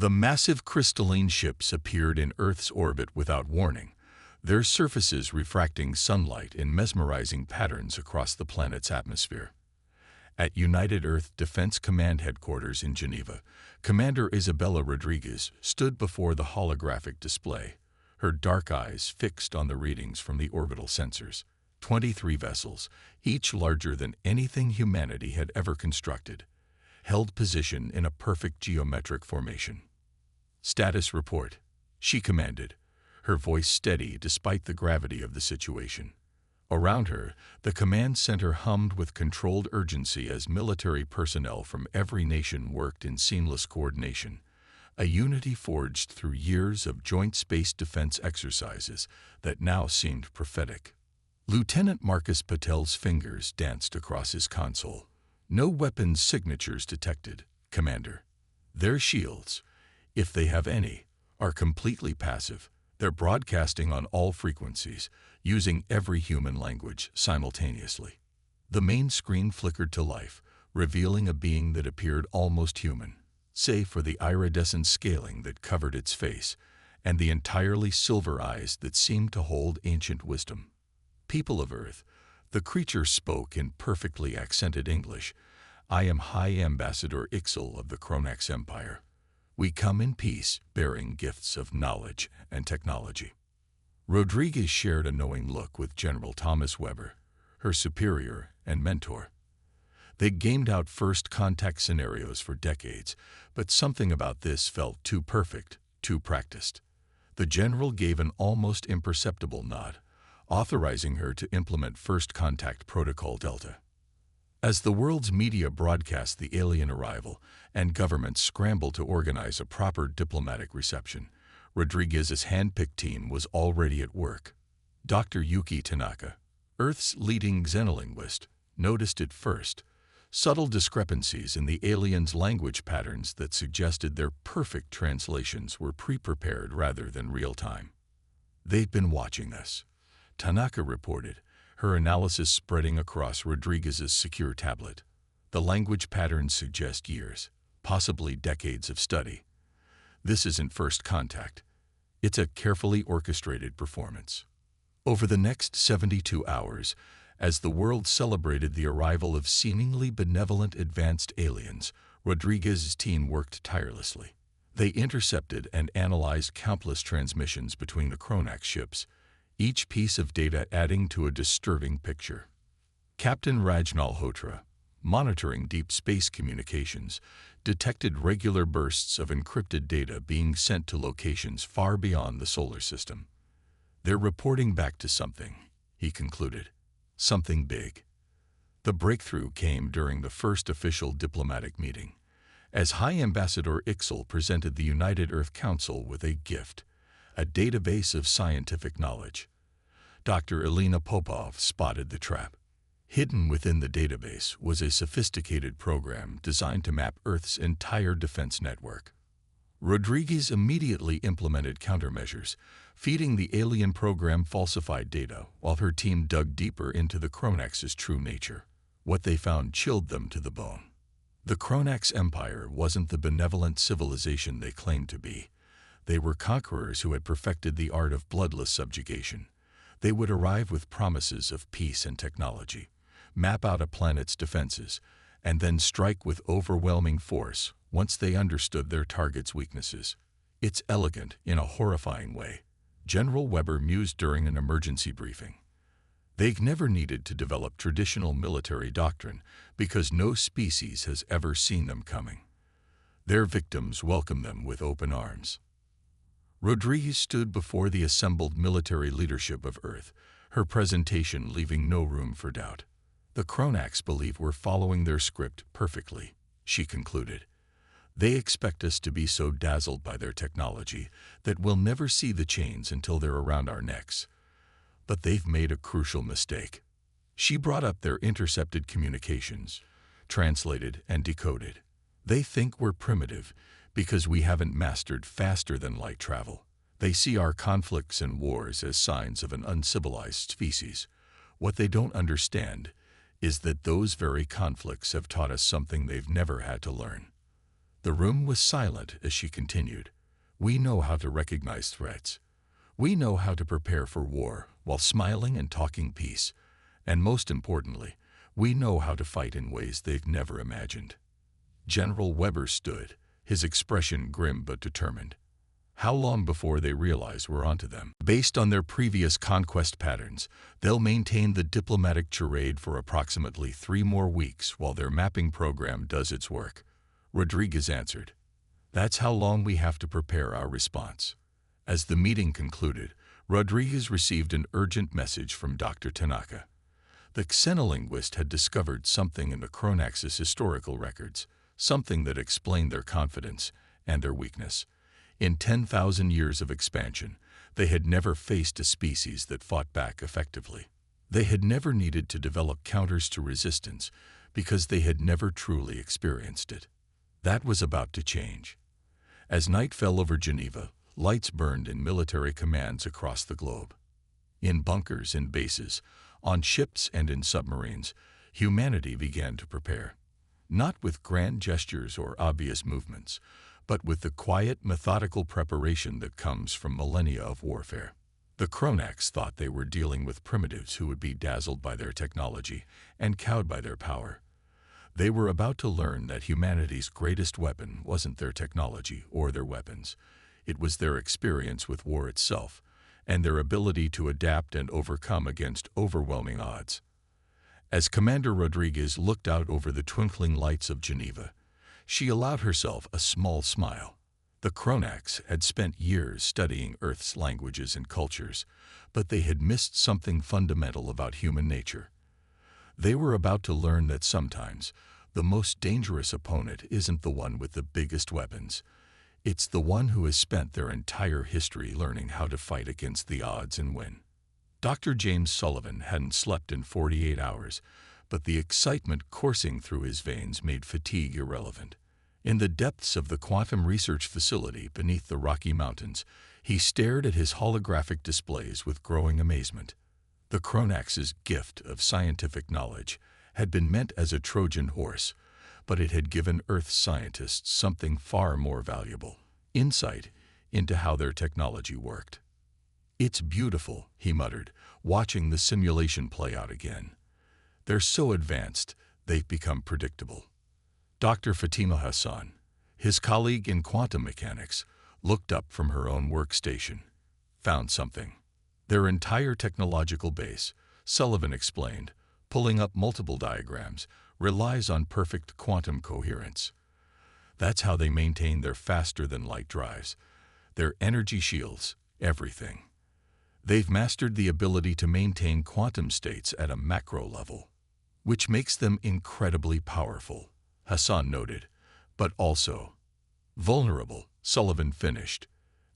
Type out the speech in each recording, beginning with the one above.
The massive crystalline ships appeared in Earth's orbit without warning, their surfaces refracting sunlight in mesmerizing patterns across the planet's atmosphere. At United Earth Defense Command Headquarters in Geneva, Commander Isabella Rodriguez stood before the holographic display, her dark eyes fixed on the readings from the orbital sensors. 23 vessels, each larger than anything humanity had ever constructed, held position in a perfect geometric formation. "Status report," she commanded, her voice steady despite the gravity of the situation. Around her, the command center hummed with controlled urgency as military personnel from every nation worked in seamless coordination, a unity forged through years of joint space defense exercises that now seemed prophetic. Lieutenant Marcus Patel's fingers danced across his console. "No weapons signatures detected, Commander. Their shields, if they have any, are completely passive. They're broadcasting on all frequencies, using every human language simultaneously." The main screen flickered to life, revealing a being that appeared almost human, save for the iridescent scaling that covered its face and the entirely silver eyes that seemed to hold ancient wisdom. "People of Earth," the creature spoke in perfectly accented English, "I am High Ambassador Ixal of the Cronax Empire. We come in peace, bearing gifts of knowledge and technology." Rodriguez shared a knowing look with General Thomas Weber, her superior and mentor. They'd gamed out first contact scenarios for decades, but something about this felt too perfect, too practiced. The general gave an almost imperceptible nod, authorizing her to implement First Contact Protocol Delta. As the world's media broadcast the alien arrival and governments scrambled to organize a proper diplomatic reception, Rodriguez's hand-picked team was already at work. Dr. Yuki Tanaka, Earth's leading xenolinguist, noticed it first, subtle discrepancies in the aliens' language patterns that suggested their perfect translations were pre-prepared rather than real-time. "They've been watching us," Tanaka reported, her analysis spreading across Rodriguez's secure tablet. "The language patterns suggest years, possibly decades of study. This isn't first contact. It's a carefully orchestrated performance." Over the next 72 hours, as the world celebrated the arrival of seemingly benevolent advanced aliens, Rodriguez's team worked tirelessly. They intercepted and analyzed countless transmissions between the Cronax ships, each piece of data adding to a disturbing picture. Captain Rajnal Hotra, monitoring deep space communications, detected regular bursts of encrypted data being sent to locations far beyond the solar system. "They're reporting back to something," he concluded. "Something big." The breakthrough came during the first official diplomatic meeting, as High Ambassador Ixal presented the United Earth Council with a gift, a database of scientific knowledge. Dr. Elena Popov spotted the trap. Hidden within the database was a sophisticated program designed to map Earth's entire defense network. Rodriguez immediately implemented countermeasures, feeding the alien program falsified data while her team dug deeper into the Cronax's true nature. What they found chilled them to the bone. The Cronax Empire wasn't the benevolent civilization they claimed to be. They were conquerors who had perfected the art of bloodless subjugation. They would arrive with promises of peace and technology, map out a planet's defenses, and then strike with overwhelming force once they understood their target's weaknesses. "It's elegant in a horrifying way," General Weber mused during an emergency briefing. "They've never needed to develop traditional military doctrine because no species has ever seen them coming. Their victims welcome them with open arms." Rodriguez stood before the assembled military leadership of Earth, her presentation leaving no room for doubt. "The Cronax believe we're following their script perfectly," she concluded. "They expect us to be so dazzled by their technology that we'll never see the chains until they're around our necks. But they've made a crucial mistake." She brought up their intercepted communications, translated and decoded. "They think we're primitive because we haven't mastered faster-than-light travel. They see our conflicts and wars as signs of an uncivilized species. What they don't understand is that those very conflicts have taught us something they've never had to learn. The room was silent as she continued. We know how to recognize threats. We know how to prepare for war while smiling and talking peace. And most importantly, we know how to fight in ways they've never imagined. General Weber stood, his expression grim but determined. How long before they realize we're onto them? Based on their previous conquest patterns, they'll maintain the diplomatic charade for approximately 3 more weeks while their mapping program does its work. Rodriguez answered. That's how long we have to prepare our response. As the meeting concluded, Rodriguez received an urgent message from Dr. Tanaka. The xenolinguist had discovered something in the Chronax's historical records, something that explained their confidence and their weakness. In 10,000 years of expansion, they had never faced a species that fought back effectively. They had never needed to develop counters to resistance because they had never truly experienced it. That was about to change. As night fell over Geneva, lights burned in military commands across the globe. In bunkers and bases, on ships and in submarines, humanity began to prepare. Not with grand gestures or obvious movements, but with the quiet, methodical preparation that comes from millennia of warfare. The Chronax thought they were dealing with primitives who would be dazzled by their technology and cowed by their power. They were about to learn that humanity's greatest weapon wasn't their technology or their weapons. It was their experience with war itself, and their ability to adapt and overcome against overwhelming odds. As Commander Rodriguez looked out over the twinkling lights of Geneva, she allowed herself a small smile. The Chronax had spent years studying Earth's languages and cultures, but they had missed something fundamental about human nature. They were about to learn that sometimes the most dangerous opponent isn't the one with the biggest weapons. It's the one who has spent their entire history learning how to fight against the odds and win. Dr. James Sullivan hadn't slept in 48 hours, but the excitement coursing through his veins made fatigue irrelevant. In the depths of the quantum research facility beneath the Rocky Mountains, he stared at his holographic displays with growing amazement. The Chronax's gift of scientific knowledge had been meant as a Trojan horse, but it had given Earth scientists something far more valuable: insight into how their technology worked. It's beautiful, he muttered, watching the simulation play out again. They're so advanced, they've become predictable. Dr. Fatima Hassan, his colleague in quantum mechanics, looked up from her own workstation. Found something. Their entire technological base, Sullivan explained, pulling up multiple diagrams, relies on perfect quantum coherence. That's how they maintain their faster-than-light drives, their energy shields, everything. They've mastered the ability to maintain quantum states at a macro level, which makes them incredibly powerful, Hassan noted, but also vulnerable, Sullivan finished.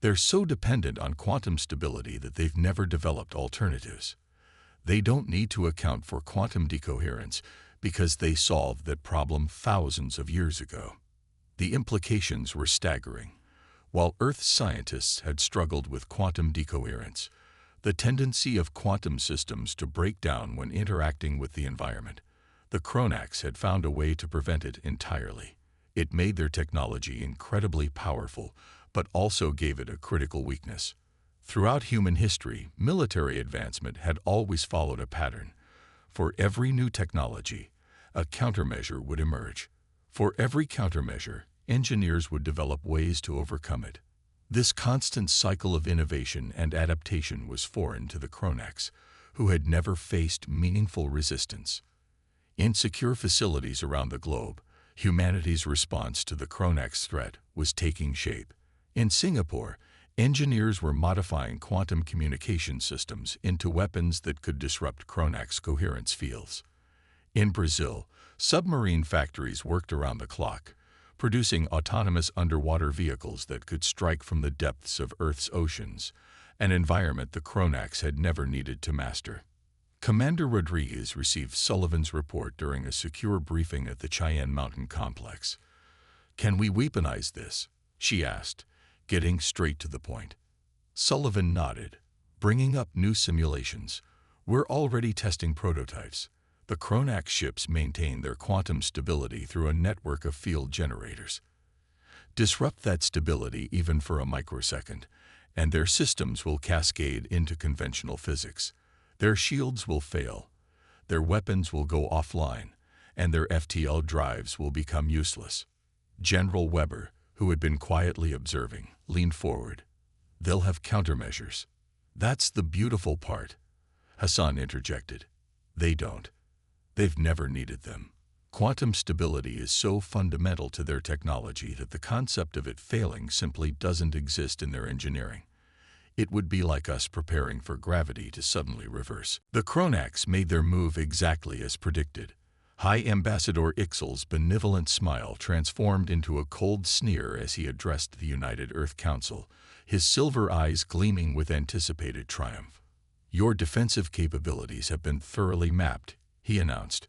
They're so dependent on quantum stability that they've never developed alternatives. They don't need to account for quantum decoherence because they solved that problem thousands of years ago. The implications were staggering. While Earth scientists had struggled with quantum decoherence, the tendency of quantum systems to break down when interacting with the environment, the Chronax had found a way to prevent it entirely. It made their technology incredibly powerful, but also gave it a critical weakness. Throughout human history, military advancement had always followed a pattern. For every new technology, a countermeasure would emerge. For every countermeasure, engineers would develop ways to overcome it. This constant cycle of innovation and adaptation was foreign to the Chronax, who had never faced meaningful resistance. In secure facilities around the globe, humanity's response to the Chronax threat was taking shape. In Singapore, engineers were modifying quantum communication systems into weapons that could disrupt Chronax coherence fields. In Brazil, submarine factories worked around the clock, producing autonomous underwater vehicles that could strike from the depths of Earth's oceans, an environment the Chronax had never needed to master. Commander Rodriguez received Sullivan's report during a secure briefing at the Cheyenne Mountain Complex. "Can we weaponize this?" she asked, getting straight to the point. Sullivan nodded, bringing up new simulations. "We're already testing prototypes. The Chronax ships maintain their quantum stability through a network of field generators. Disrupt that stability even for a microsecond, and their systems will cascade into conventional physics. Their shields will fail, their weapons will go offline, and their FTL drives will become useless. General Weber, who had been quietly observing, leaned forward. They'll have countermeasures. That's the beautiful part, Hassan interjected. They don't. They've never needed them. Quantum stability is so fundamental to their technology that the concept of it failing simply doesn't exist in their engineering. It would be like us preparing for gravity to suddenly reverse. The Kronax made their move exactly as predicted. High Ambassador Ixel's benevolent smile transformed into a cold sneer as he addressed the United Earth Council, his silver eyes gleaming with anticipated triumph. Your defensive capabilities have been thoroughly mapped, he announced,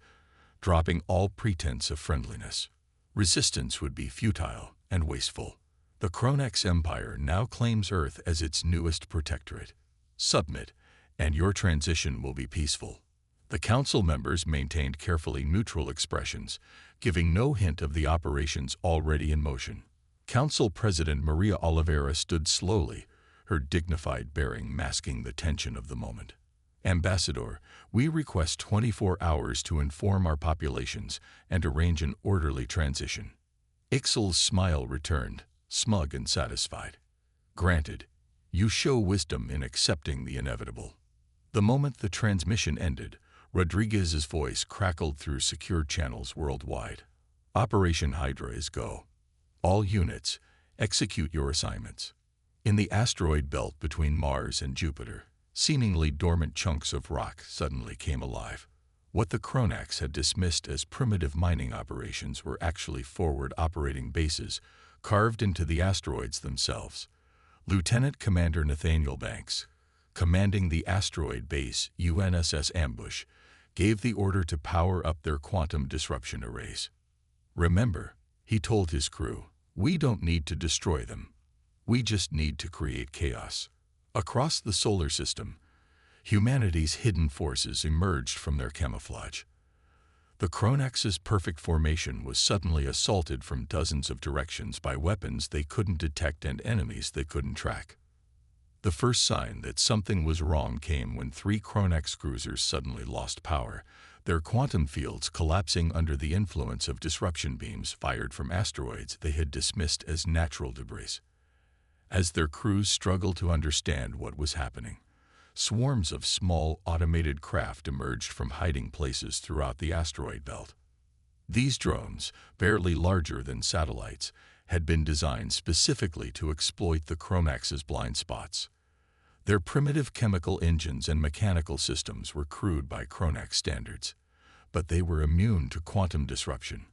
dropping all pretense of friendliness. Resistance would be futile and wasteful. The Kronax Empire now claims Earth as its newest protectorate. Submit, and your transition will be peaceful. The council members maintained carefully neutral expressions, giving no hint of the operations already in motion. Council President Maria Oliveira stood slowly, her dignified bearing masking the tension of the moment. Ambassador, we request 24 hours to inform our populations and arrange an orderly transition. Ixel's smile returned, smug and satisfied. Granted, you show wisdom in accepting the inevitable. The moment the transmission ended, Rodriguez's voice crackled through secure channels worldwide. Operation Hydra is go. All units, execute your assignments. In the asteroid belt between Mars and Jupiter, seemingly dormant chunks of rock suddenly came alive. What the Kronax had dismissed as primitive mining operations were actually forward operating bases carved into the asteroids themselves. Lieutenant Commander Nathaniel Banks, commanding the asteroid base UNSS Ambush, gave the order to power up their quantum disruption arrays. Remember, he told his crew, we don't need to destroy them. We just need to create chaos. Across the solar system, humanity's hidden forces emerged from their camouflage. The Kronax's perfect formation was suddenly assaulted from dozens of directions by weapons they couldn't detect and enemies they couldn't track. The first sign that something was wrong came when 3 Kronax cruisers suddenly lost power, their quantum fields collapsing under the influence of disruption beams fired from asteroids they had dismissed as natural debris. As their crews struggled to understand what was happening, swarms of small automated craft emerged from hiding places throughout the asteroid belt. These drones, barely larger than satellites, had been designed specifically to exploit the Kronax's blind spots. Their primitive chemical engines and mechanical systems were crude by Kronax standards, but they were immune to quantum disruption.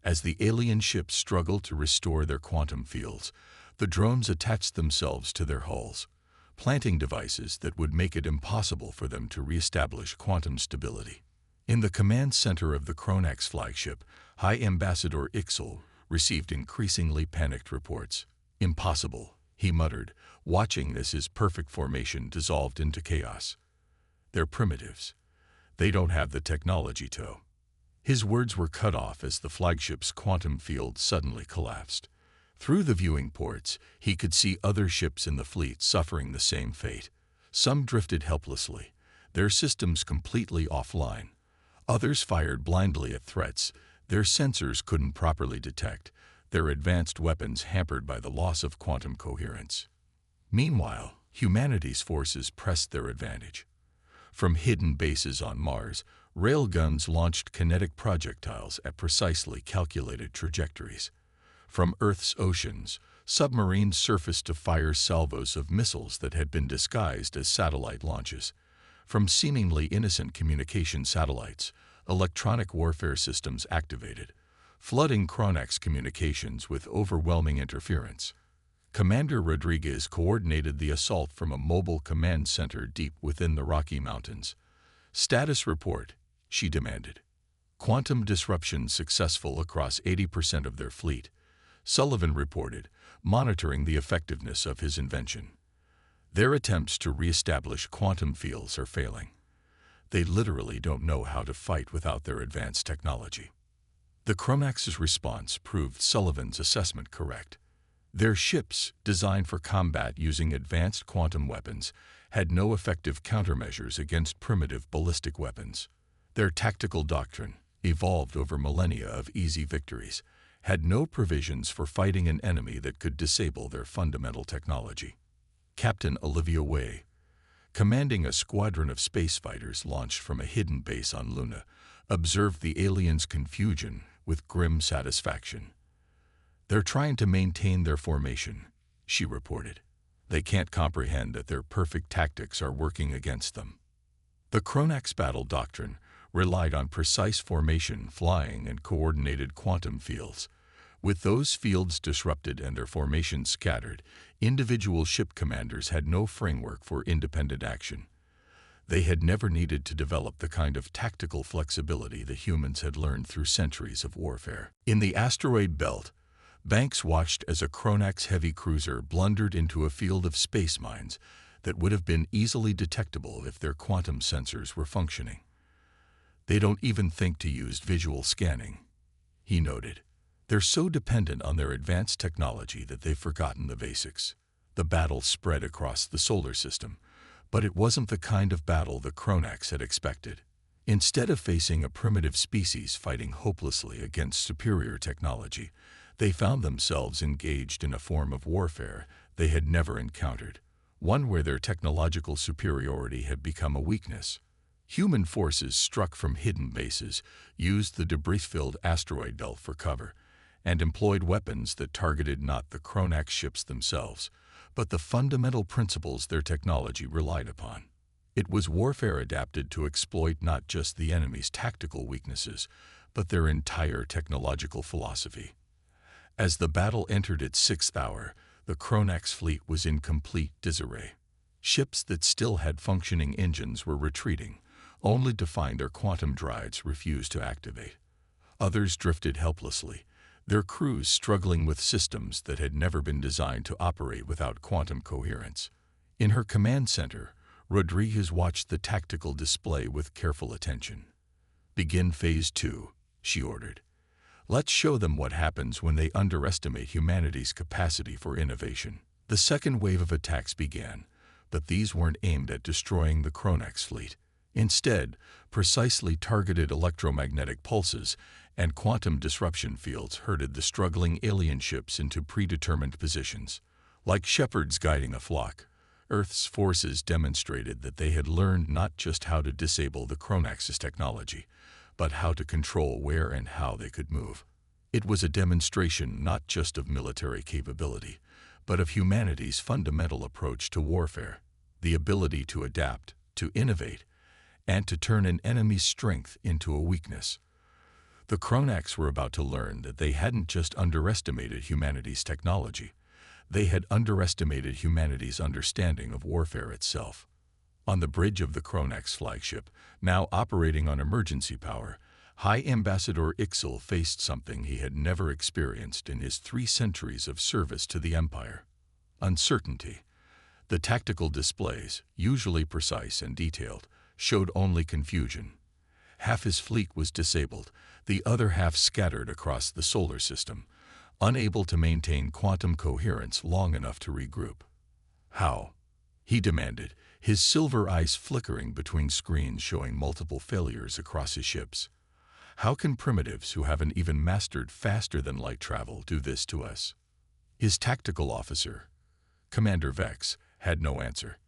As the alien ships struggled to restore their quantum fields, the drones attached themselves to their hulls, planting devices that would make it impossible for them to reestablish quantum stability. In the command center of the Kronax flagship, High Ambassador Ixel received increasingly panicked reports. Impossible, he muttered, watching as his perfect formation dissolved into chaos. They're primitives. They don't have the technology to. His words were cut off as the flagship's quantum field suddenly collapsed. Through the viewing ports, he could see other ships in the fleet suffering the same fate. Some drifted helplessly, their systems completely offline. Others fired blindly at threats their sensors couldn't properly detect, their advanced weapons hampered by the loss of quantum coherence. Meanwhile, humanity's forces pressed their advantage. From hidden bases on Mars, railguns launched kinetic projectiles at precisely calculated trajectories. From Earth's oceans, submarines surfaced to fire salvos of missiles that had been disguised as satellite launches. From seemingly innocent communication satellites, electronic warfare systems activated, flooding Kronax communications with overwhelming interference. Commander Rodriguez coordinated the assault from a mobile command center deep within the Rocky Mountains. Status report, she demanded. Quantum disruption successful across 80% of their fleet, Sullivan reported, monitoring the effectiveness of his invention. Their attempts to reestablish quantum fields are failing. They literally don't know how to fight without their advanced technology. The Kronax's response proved Sullivan's assessment correct. Their ships, designed for combat using advanced quantum weapons, had no effective countermeasures against primitive ballistic weapons. Their tactical doctrine, evolved over millennia of easy victories, had no provisions for fighting an enemy that could disable their fundamental technology. Captain Olivia Way, commanding a squadron of space fighters launched from a hidden base on Luna, observed the aliens' confusion with grim satisfaction. "They're trying to maintain their formation," she reported. "They can't comprehend that their perfect tactics are working against them." The Chronax battle doctrine relied on precise formation, flying, and coordinated quantum fields. With those fields disrupted and their formations scattered, individual ship commanders had no framework for independent action. They had never needed to develop the kind of tactical flexibility the humans had learned through centuries of warfare. In the asteroid belt, Banks watched as a Chronax heavy cruiser blundered into a field of space mines that would have been easily detectable if their quantum sensors were functioning. "They don't even think to use visual scanning," he noted. "They're so dependent on their advanced technology that they've forgotten the basics." The battle spread across the solar system, but it wasn't the kind of battle the Chronax had expected. Instead of facing a primitive species fighting hopelessly against superior technology, they found themselves engaged in a form of warfare they had never encountered, one where their technological superiority had become a weakness. Human forces struck from hidden bases, used the debris-filled asteroid belt for cover, and employed weapons that targeted not the Chronax ships themselves, but the fundamental principles their technology relied upon. It was warfare adapted to exploit not just the enemy's tactical weaknesses, but their entire technological philosophy. As the battle entered its sixth hour, the Chronax fleet was in complete disarray. Ships that still had functioning engines were retreating, only to find their quantum drives refused to activate. Others drifted helplessly, their crews struggling with systems that had never been designed to operate without quantum coherence. In her command center, Rodriguez watched the tactical display with careful attention. "Begin Phase 2, she ordered. "Let's show them what happens when they underestimate humanity's capacity for innovation." The second wave of attacks began, but these weren't aimed at destroying the Chronax fleet. Instead, precisely targeted electromagnetic pulses and quantum disruption fields herded the struggling alien ships into predetermined positions. Like shepherds guiding a flock, Earth's forces demonstrated that they had learned not just how to disable the Chronax's technology, but how to control where and how they could move. It was a demonstration not just of military capability, but of humanity's fundamental approach to warfare, the ability to adapt, to innovate, and to turn an enemy's strength into a weakness. The Chronax were about to learn that they hadn't just underestimated humanity's technology, they had underestimated humanity's understanding of warfare itself. On the bridge of the Chronax flagship, now operating on emergency power, High Ambassador Ixel faced something he had never experienced in his 3 centuries of service to the Empire: uncertainty. The tactical displays, usually precise and detailed, showed only confusion. Half his fleet was disabled, the other half scattered across the solar system, unable to maintain quantum coherence long enough to regroup. "How?" he demanded, his silver eyes flickering between screens showing multiple failures across his ships. "How can primitives who haven't even mastered faster-than-light travel do this to us?" His tactical officer, Commander Vex, had no answer.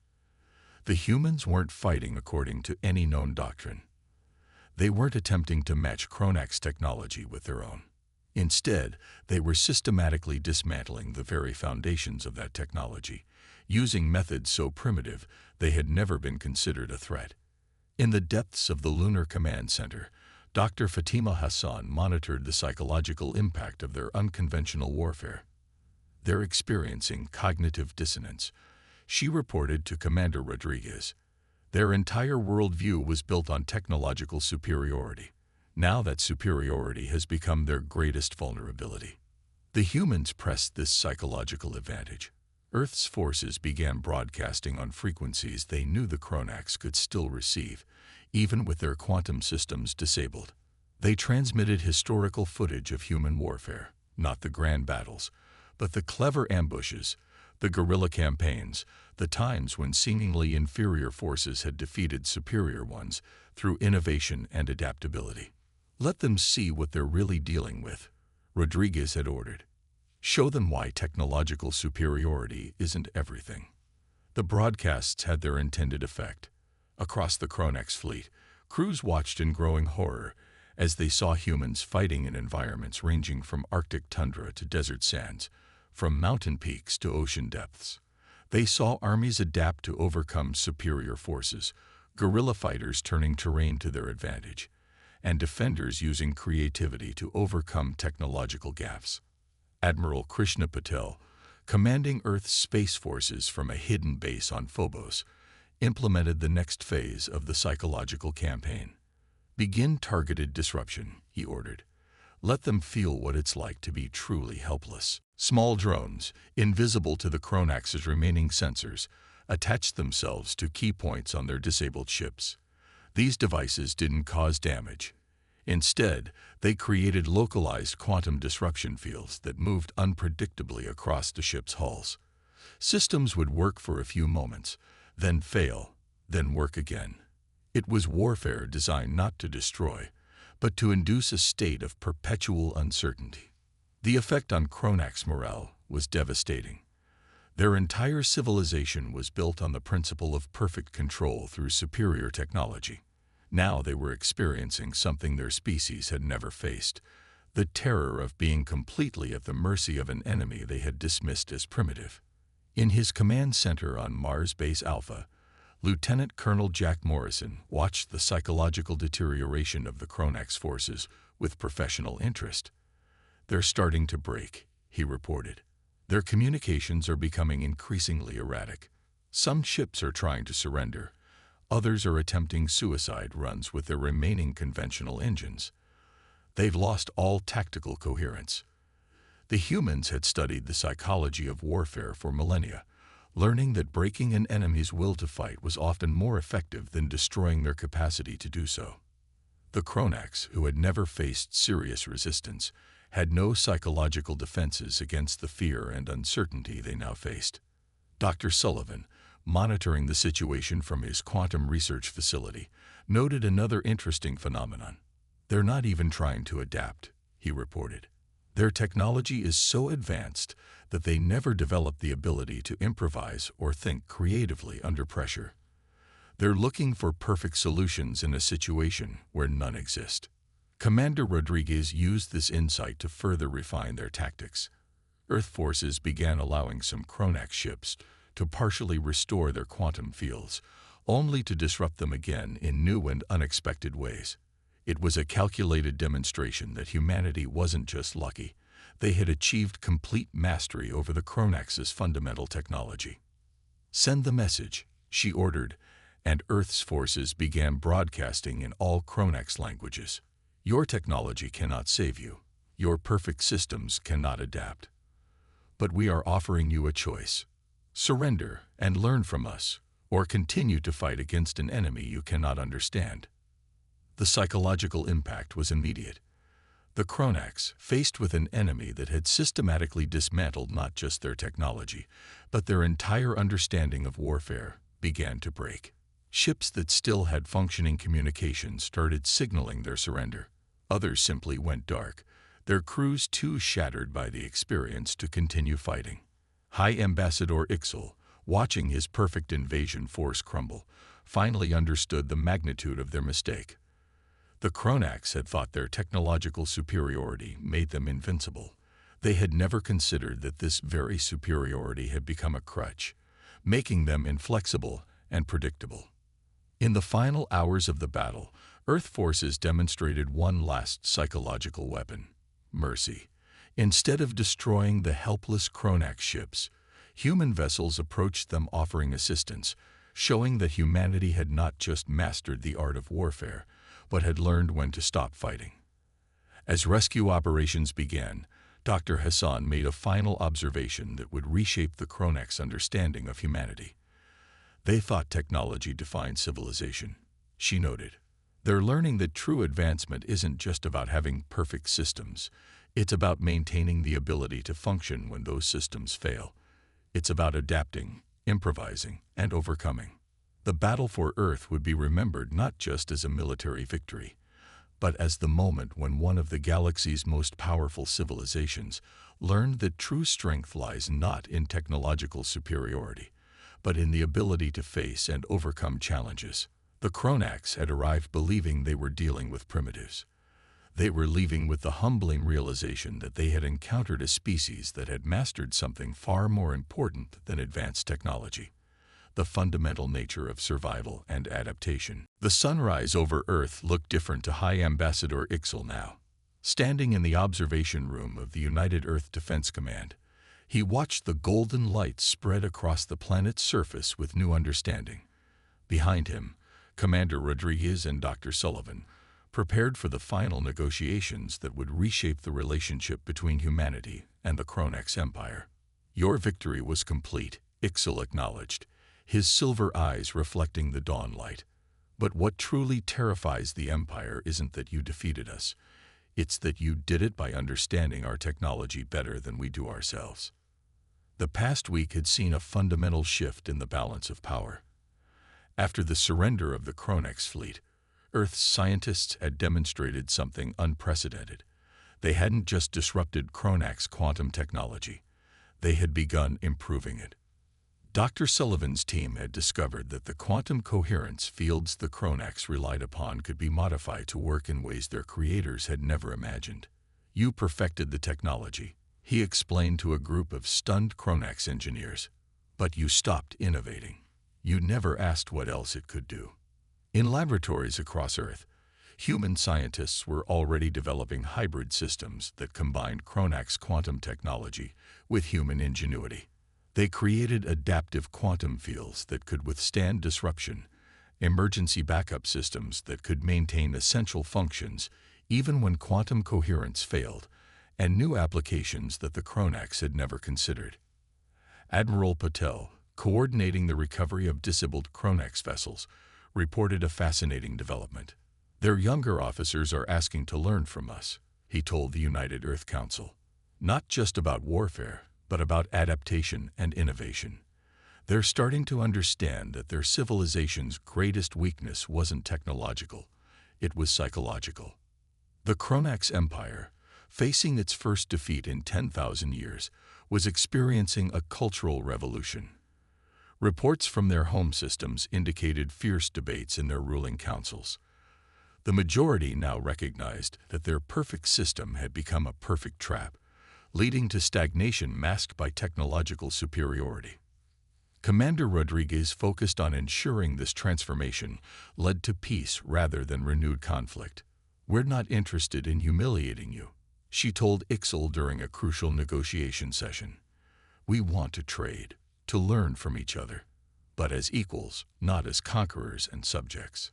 The humans weren't fighting according to any known doctrine. They weren't attempting to match Chronax technology with their own. Instead, they were systematically dismantling the very foundations of that technology, using methods so primitive they had never been considered a threat. In the depths of the Lunar Command Center, Dr. Fatima Hassan monitored the psychological impact of their unconventional warfare. "They're experiencing cognitive dissonance," she reported to Commander Rodriguez. "Their entire worldview was built on technological superiority. Now that superiority has become their greatest vulnerability." The humans pressed this psychological advantage. Earth's forces began broadcasting on frequencies they knew the Chronax could still receive, even with their quantum systems disabled. They transmitted historical footage of human warfare, not the grand battles, But the clever ambushes, the guerrilla campaigns, the times when seemingly inferior forces had defeated superior ones through innovation and adaptability. Let them see what they're really dealing with, Rodriguez had ordered. Show them why technological superiority isn't everything. The broadcasts had their intended effect. Across the Kronex fleet, crews watched in growing horror as they saw humans fighting in environments ranging from Arctic tundra to desert sands, from mountain peaks to ocean depths. They saw armies adapt to overcome superior forces, guerrilla fighters turning terrain to their advantage, and defenders using creativity to overcome technological gaffes. Admiral Krishna Patel, commanding Earth's space forces from a hidden base on Phobos, implemented the next phase of the psychological campaign. Begin targeted disruption, he ordered. Let them feel what it's like to be truly helpless. Small drones, invisible to the Kronax's remaining sensors, attached themselves to key points on their disabled ships. These devices didn't cause damage. Instead, they created localized quantum disruption fields that moved unpredictably across the ship's hulls. Systems would work for a few moments, then fail, then work again. It was warfare designed not to destroy, but to induce a state of perpetual uncertainty. The effect on Kronax morale was devastating. Their entire civilization was built on the principle of perfect control through superior technology. Now they were experiencing something their species had never faced, the terror of being completely at the mercy of an enemy they had dismissed as primitive. In his command center on Mars Base Alpha, Lieutenant Colonel Jack Morrison watched the psychological deterioration of the Kronax forces with professional interest. "They're starting to break," he reported. "Their communications are becoming increasingly erratic. Some ships are trying to surrender. Others are attempting suicide runs with their remaining conventional engines. They've lost all tactical coherence." The humans had studied the psychology of warfare for millennia, learning that breaking an enemy's will to fight was often more effective than destroying their capacity to do so. The Kronax, who had never faced serious resistance, had no psychological defenses against the fear and uncertainty they now faced. Dr. Sullivan, monitoring the situation from his quantum research facility, noted another interesting phenomenon. "They're not even trying to adapt," he reported. "Their technology is so advanced that they never develop the ability to improvise or think creatively under pressure. They're looking for perfect solutions in a situation where none exist." Commander Rodriguez used this insight to further refine their tactics. Earth forces began allowing some Kronax ships to partially restore their quantum fields, only to disrupt them again in new and unexpected ways. It was a calculated demonstration that humanity wasn't just lucky. They had achieved complete mastery over the Kronax's fundamental technology. "Send the message," she ordered, and Earth's forces began broadcasting in all Kronax languages. "Your technology cannot save you. Your perfect systems cannot adapt. But we are offering you a choice. Surrender and learn from us, or continue to fight against an enemy you cannot understand." The psychological impact was immediate. The Kronax, faced with an enemy that had systematically dismantled not just their technology, but their entire understanding of warfare, began to break. Ships that still had functioning communication started signaling their surrender. Others simply went dark, their crews too shattered by the experience to continue fighting. High Ambassador Ixel, watching his perfect invasion force crumble, finally understood the magnitude of their mistake. The Kronax had thought their technological superiority made them invincible. They had never considered that this very superiority had become a crutch, making them inflexible and predictable. In the final hours of the battle, Earth forces demonstrated one last psychological weapon: mercy. Instead of destroying the helpless Kronax ships, human vessels approached them offering assistance, showing that humanity had not just mastered the art of warfare, but had learned when to stop fighting. As rescue operations began, Dr. Hassan made a final observation that would reshape the Kronax understanding of humanity. "They thought technology defined civilization," she noted. "They're learning that true advancement isn't just about having perfect systems. It's about maintaining the ability to function when those systems fail. It's about adapting, improvising, and overcoming. The battle for Earth would be remembered not just as a military victory, but as the moment when one of the galaxy's most powerful civilizations learned that true strength lies not in technological superiority, but in the ability to face and overcome challenges. The Kronax had arrived believing they were dealing with primitives. They were leaving with the humbling realization that they had encountered a species that had mastered something far more important than advanced technology: the fundamental nature of survival and adaptation. The sunrise over Earth looked different to High Ambassador Ixel now. Standing in the observation room of the United Earth Defense Command, he watched the golden light spread across the planet's surface with new understanding. Behind him, Commander Rodriguez and Dr. Sullivan prepared for the final negotiations that would reshape the relationship between humanity and the Kronax Empire. "Your victory was complete," Ixel acknowledged, his silver eyes reflecting the dawn light. "But what truly terrifies the Empire isn't that you defeated us. It's that you did it by understanding our technology better than we do ourselves." The past week had seen a fundamental shift in the balance of power. After the surrender of the Kronax fleet, Earth's scientists had demonstrated something unprecedented. They hadn't just disrupted Kronax quantum technology. They had begun improving it. Dr. Sullivan's team had discovered that the quantum coherence fields the Kronax relied upon could be modified to work in ways their creators had never imagined. "You perfected the technology," he explained to a group of stunned Kronax engineers. "But you stopped innovating. You never asked what else it could do." In laboratories across Earth, human scientists were already developing hybrid systems that combined Kronax quantum technology with human ingenuity. They created adaptive quantum fields that could withstand disruption, emergency backup systems that could maintain essential functions even when quantum coherence failed, and new applications that the Kronax had never considered. Admiral Patel, coordinating the recovery of disabled Kronax vessels, reported a fascinating development. "Their younger officers are asking to learn from us," he told the United Earth Council. "Not just about warfare, but about adaptation and innovation. They're starting to understand that their civilization's greatest weakness wasn't technological, it was psychological." The Kronax Empire, facing its first defeat in 10,000 years, was experiencing a cultural revolution. Reports from their home systems indicated fierce debates in their ruling councils. The majority now recognized that their perfect system had become a perfect trap, leading to stagnation masked by technological superiority. Commander Rodriguez focused on ensuring this transformation led to peace rather than renewed conflict. "We're not interested in humiliating you," she told Ixel during a crucial negotiation session. "We want to trade, to learn from each other, but as equals, not as conquerors and subjects."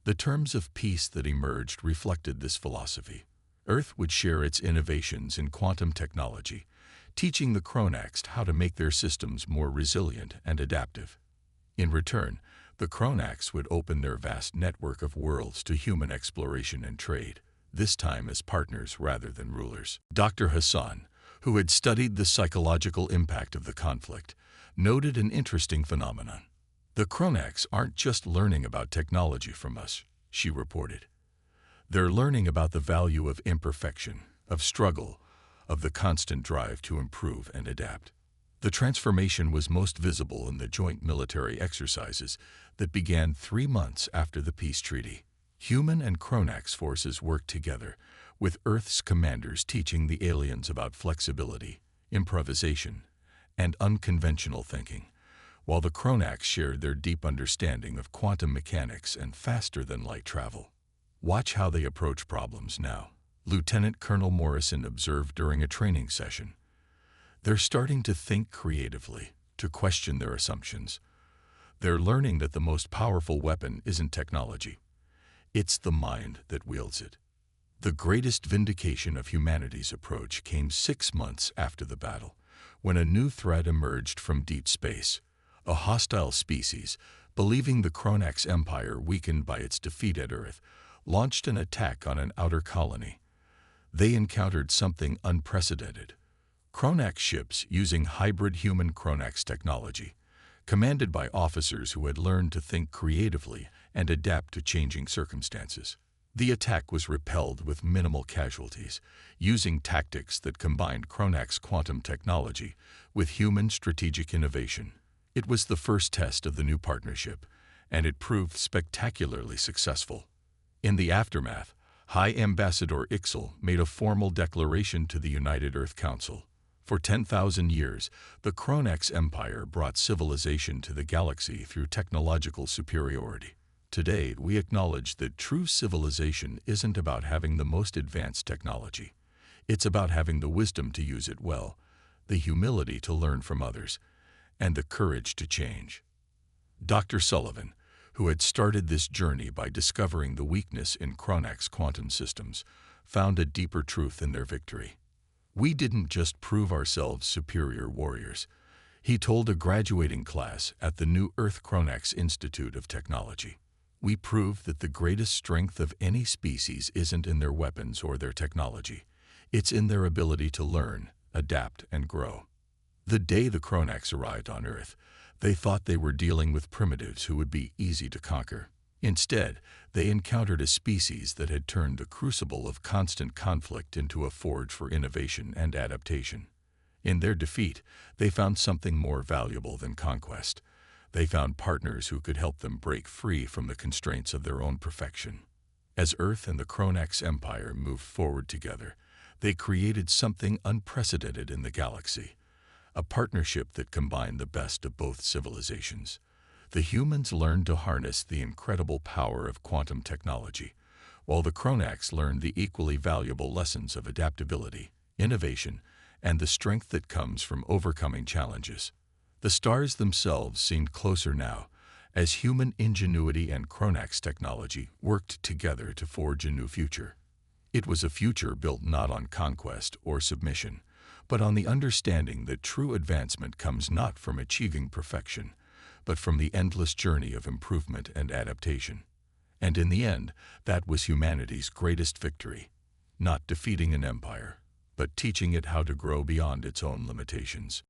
The terms of peace that emerged reflected this philosophy. Earth would share its innovations in quantum technology, teaching the Kronax how to make their systems more resilient and adaptive. In return, the Kronax would open their vast network of worlds to human exploration and trade, this time as partners rather than rulers. Dr. Hassan, who had studied the psychological impact of the conflict, noted an interesting phenomenon. "The Kronax aren't just learning about technology from us," she reported. "They're learning about the value of imperfection, of struggle, of the constant drive to improve and adapt." The transformation was most visible in the joint military exercises that began 3 months after the peace treaty. Human and Kronax forces worked together, with Earth's commanders teaching the aliens about flexibility, improvisation, and unconventional thinking, while the Kronax shared their deep understanding of quantum mechanics and faster-than-light travel. "Watch how they approach problems now," Lieutenant Colonel Morrison observed during a training session. "They're starting to think creatively, to question their assumptions. They're learning that the most powerful weapon isn't technology. It's the mind that wields it." The greatest vindication of humanity's approach came 6 months after the battle, when a new threat emerged from deep space. A hostile species, believing the Kronax Empire weakened by its defeat at Earth, launched an attack on an outer colony. They encountered something unprecedented. Chronax ships using hybrid human-Chronax technology, commanded by officers who had learned to think creatively and adapt to changing circumstances. The attack was repelled with minimal casualties, using tactics that combined Chronax quantum technology with human strategic innovation. It was the first test of the new partnership, and it proved spectacularly successful. In the aftermath, High Ambassador Ixel made a formal declaration to the United Earth Council. For 10,000 years, the Chronax Empire brought civilization to the galaxy through technological superiority. Today, we acknowledge that true civilization isn't about having the most advanced technology. It's about having the wisdom to use it well, the humility to learn from others, and the courage to change. Dr. Sullivan, who had started this journey by discovering the weakness in Chronax quantum systems, found a deeper truth in their victory. We didn't just prove ourselves superior warriors, he told a graduating class at the New Earth Chronax Institute of Technology. We proved that the greatest strength of any species isn't in their weapons or their technology. It's in their ability to learn, adapt, and grow. The day the Chronax arrived on Earth, they thought they were dealing with primitives who would be easy to conquer. Instead, they encountered a species that had turned the crucible of constant conflict into a forge for innovation and adaptation. In their defeat, they found something more valuable than conquest. They found partners who could help them break free from the constraints of their own perfection. As Earth and the Chronax Empire moved forward together, they created something unprecedented in the galaxy, a partnership that combined the best of both civilizations. The humans learned to harness the incredible power of quantum technology, while the Chronax learned the equally valuable lessons of adaptability, innovation, and the strength that comes from overcoming challenges. The stars themselves seemed closer now, as human ingenuity and Chronax technology worked together to forge a new future. It was a future built not on conquest or submission, but on the understanding that true advancement comes not from achieving perfection, but from the endless journey of improvement and adaptation. And in the end, that was humanity's greatest victory, not defeating an empire, but teaching it how to grow beyond its own limitations.